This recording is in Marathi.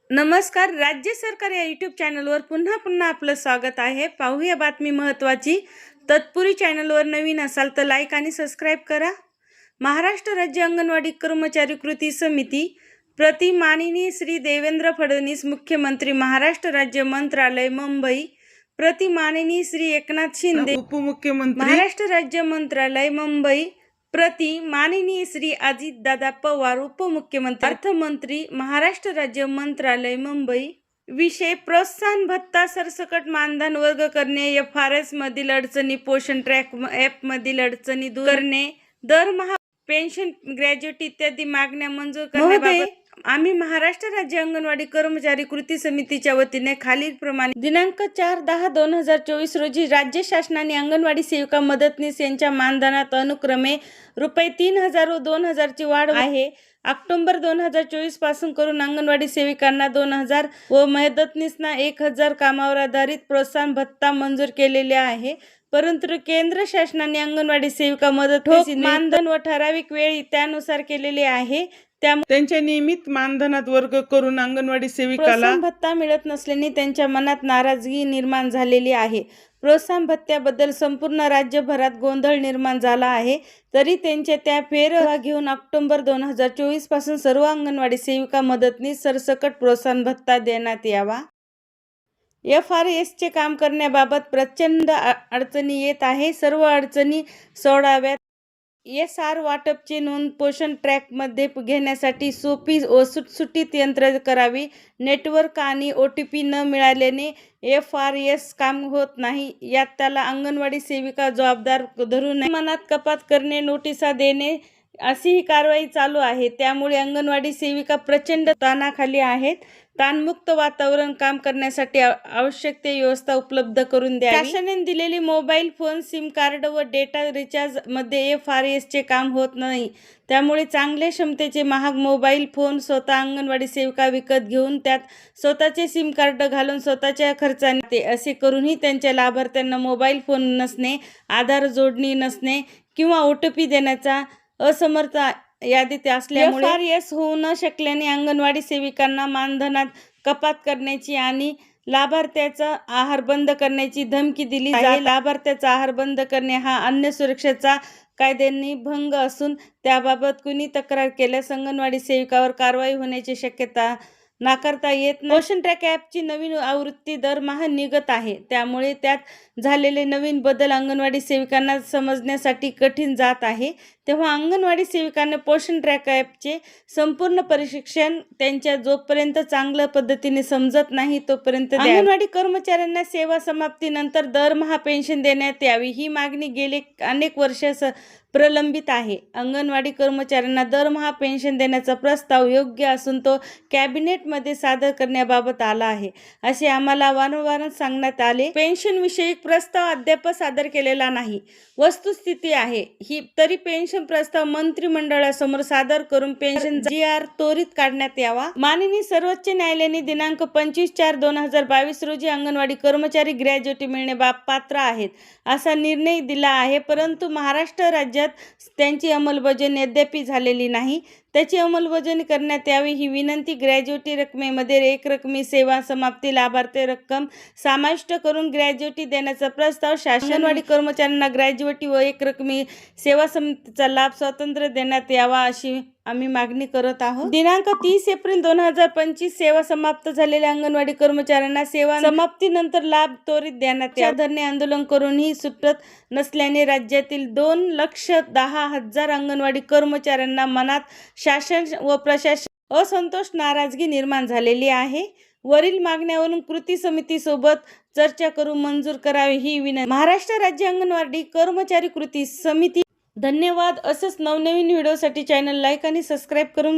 नमस्कार. राज्य सरकार या यूट्यूब चॅनलवर पुन्हा आपलं स्वागत आहे. पाहूया बातमी महत्त्वाची. तत्पूर्वी चॅनलवर नवीन असाल तर लाईक आणि सबस्क्राईब करा. महाराष्ट्र राज्य अंगणवाडी कर्मचारी कृती समिती प्रति माननीय श्री देवेंद्र फडणवीस मुख्यमंत्री महाराष्ट्र राज्य मंत्रालय मुंबई प्रति माननीय श्री एकनाथ शिंदे उपमुख्यमंत्री महाराष्ट्र राज्य मंत्रालय मुंबई प्रति माननीय श्री अजितदादा पवार उपमुख्यमंत्री अर्थमंत्री महाराष्ट्र राज्य मंत्रालय मुंबई विषय प्रोत्साहन भत्ता सरसकट मानधन वर्ग करणे, FRS मधील अडचणी, पोषण ट्रॅक ॲप मधील अडचणी दूर करणे, दरमहा पेन्शन, ग्रॅज्युएटी इत्यादी मागण्या मंजूर करण्याबाबत आम्ही महाराष्ट्र राज्य अंगणवाडी कर्मचारी कृती समितीच्या वतीने खालीलप्रमाणे दिनांक 4/10/2024 रोजी राज्य शासनाने अंगणवाडी सेविका मदतनीस यांच्या मानधनात अनुक्रमे ₹3,000 व 2,000 ची वाढ आहे. ऑक्टोबर 2024 पासून करून अंगणवाडी सेविकांना 2,000 व मदतनीसना 1,000 कामावर आधारित प्रोत्साहन भत्ता मंजूर केलेले आहे. परंतु केंद्र शासनाने अंगणवाडी सेविका मदत मानधन व ठराविक वेळ त्यानुसार केलेले आहे. त्यांच्या नियमित मानधनात वर्ग करून अंगणवाडी सेविकाला भत्ता मिळत नसल्याने त्यांच्या मनात नाराजगी निर्माण झालेली आहे. प्रोत्साहन भत्त्याबद्दल संपूर्ण राज्यभरात गोंधळ निर्माण झाला आहे. तरी त्यांच्या त्या फेरफार घेऊन ऑक्टोबर 2024 पासून सर्व अंगणवाडी सेविका मदतनीस सरसकट प्रोत्साहन भत्ता देण्यात यावा. FRS चे काम करण्याबाबत प्रचंड अडचणी येत आहे. सर्व अडचणी सोडाव्यात. SR वाटपची नोंद पोषण ट्रॅकमध्ये घेण्यासाठी सोपी व सुटसुटीत यंत्र करावी. नेटवर्क आणि OTP न मिळाल्याने FRS काम होत नाही. यात त्याला अंगणवाडी सेविका जबाबदार धरू नये. मनात कपात करणे, नोटिसा देणे अशी ही कारवाई चालू आहे. त्यामुळे अंगणवाडी सेविका प्रचंड ताणाखाली आहेत. ताणमुक्त वातावरण काम करण्यासाठी आवश्यक ते व्यवस्था उपलब्ध करून द्यावी. शासनाने दिलेली मोबाईल फोन, सिम कार्ड व डेटा रिचार्ज मध्ये FRS चे काम होत नाही. त्यामुळे चांगल्या क्षमतेचे महाग मोबाईल फोन स्वतः अंगणवाडी सेविका विकत घेऊन त्यात स्वतःचे सिम कार्ड घालून स्वतःच्या खर्चाने असे करूनही त्यांच्या लाभार्थ्यांना मोबाईल फोन नसणे, आधार जोडणी नसणे किंवा OTP देण्याचा असमर्थ यादीत असल्यामुळे FRS होऊ न शकल्याने अंगणवाडी सेविकांना मानधनात कपात करण्याची आणि लाभार्थ्याचा आहार बंद करण्याची धमकी दिली जाते. लाभार्थ्याचा आहार बंद करणे हा अन्न सुरक्षेचा कायद्यांनी भंग असून त्याबाबत कुणी तक्रार केल्यास अंगणवाडी सेविकावर कारवाई होण्याची शक्यता नाकारता येत नाही. पोषण ट्रॅक ॲपची नवीन आवृत्ती दरमहा निघत आहे. त्यामुळे त्यात झालेले नवीन बदल अंगणवाडी सेविकांना समजण्यासाठी कठीण जात आहे. तेव्हा अंगणवाडी सेविकांना पोषण ट्रॅक ॲपचे संपूर्ण प्रशिक्षण त्यांच्या जोपर्यंत चांगल्या पद्धतीने समजत नाही तोपर्यंत अंगणवाडी कर्मचाऱ्यांना सेवा समाप्तीनंतर दरमहा पेन्शन देण्यात यावी. ही मागणी गेले अनेक वर्ष प्रलंबित आहे. अंगणवाडी कर्मचाऱ्यांना दरमहा पेन्शन देण्याचा प्रस्ताव योग्य असून तो कॅबिनेटमध्ये सादर करण्याबाबत आला आहे असे आम्हाला वारंवार सांगण्यात आले. पेन्शन विषयी प्रस्ताव अद्याप सादर केलेला नाही. वस्तुस्थिती आहे ही. तरी पेन्शन प्रस्ताव मंत्रिमंडळासमोर सादर करून पेन्शन GR त्वरित काढण्यात यावा. माननीय सर्वोच्च न्यायालयाने दिनांक 25/4/2022 रोजी अंगणवाडी कर्मचारी ग्रॅज्युएटी मिळणे पात्र आहेत असा निर्णय दिला आहे. परंतु महाराष्ट्र राज्यात त्यांची अंमलबजावणी अद्याप झालेली नाही. त्याची अंमलबजावणी करण्यात यावी ही विनंती. ग्रॅज्युएटी रकमेमध्ये एकरकमी सेवा समाप्ती लाभार्थी रक्कम समाविष्ट करून ग्रॅज्युएटी देण्याचा प्रस्ताव अंगणवाडी कर्मचाऱ्यांना ग्रॅज्युएटी व एकरकमी सेवा समाप्तीचा लाभ स्वतंत्र देण्यात यावा अशी आम्ही मागणी करत आहोत. दिनांक 30 एप्रिल 2025 सेवा समाप्त झालेल्या अंगणवाडी कर्मचाऱ्यांना सेवा समाप्तीनंतर लाभ त्वरित देण्यात यावा. धरणे आंदोलन करूनही सुटत नसल्याने राज्यातील 2,10,000 अंगणवाडी कर्मचाऱ्यांना मनात शासन व प्रशासन असंतोष, नाराजगी निर्माण झालेली आहे. वरील मागण्यावरून कृती समितीसोबत चर्चा करून मंजूर करावी ही विनंती. महाराष्ट्र राज्य अंगणवाडी कर्मचारी कृती समिती. धन्यवाद. असंच नवनवीन व्हिडिओसाठी चॅनल लाईक आणि सबस्क्राईब करून घ्या.